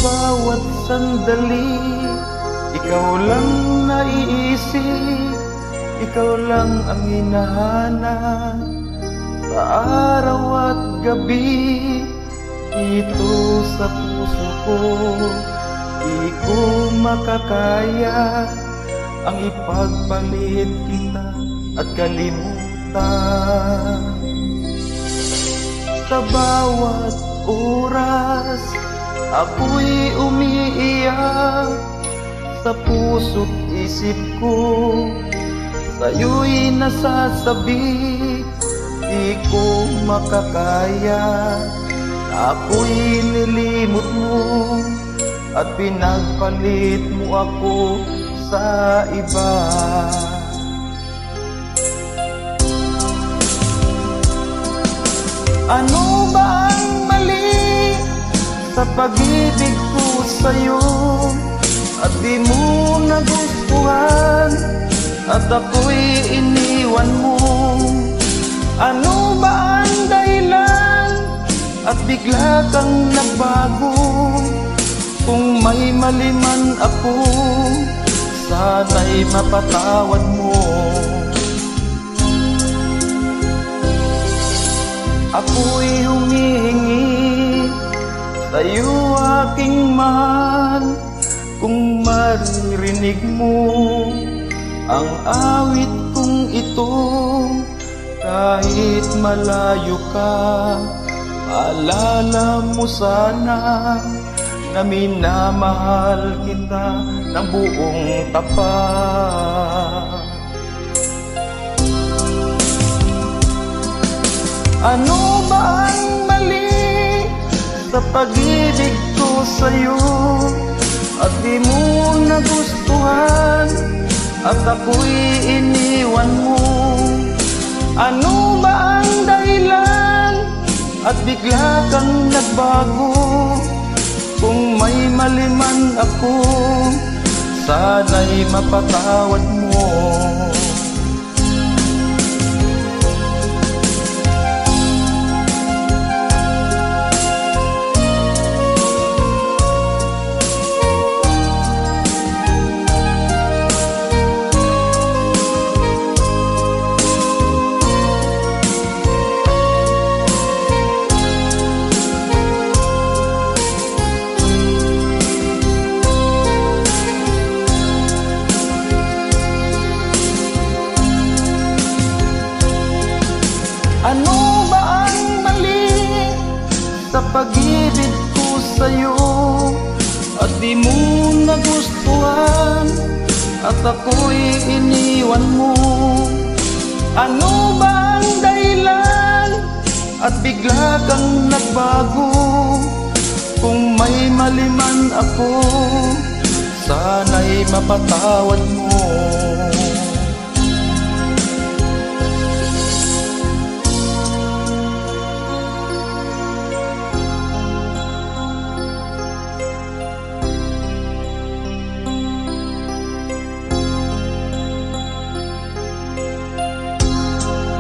bawat sandali, ikaw lang naiisip, ikaw lang ang hinahanap sa araw at gabi. Dito sa puso ko, di ko makakaya ang ipagpalit kita at kalimutan. Sa bawat oras, ako'y umiiyak sa puso't isip ko, sa'yo'y nasasabik. Di ko makakaya na ako'y nilimot mo at pinagpalit mo ako sa iba. Ano ba ang mali sa pag-ibig ko sa'yo at di mo nagustuhan at ako'y iniwan mo? Ano ba ang dahilan at bigla kang nagbago? Kung may mali man ako, sana'y mapatawad mo. Ako'y humihingi sa'yo, aking mahal, kung maririnig mo ang awit kong ito. Kahit malayo ka, maalala mo sana na minamahal kita ng buong tapat. Ano ba ang mali sa pag-ibig ko sa'yo at di mo nagustuhan at ako'y iniwan mo? Ano ba ang dahilan at bigla kang nagbago? Kung may mali man ako, sana'y mapatawad mo. Ano ba ang mali sa pag-ibig ko sa'yo at di mo nagustuhan at ako'y iniwan mo? Ano ba ang dahilan at bigla kang nagbago? Kung may mali man ako, sana'y mapatawad mo.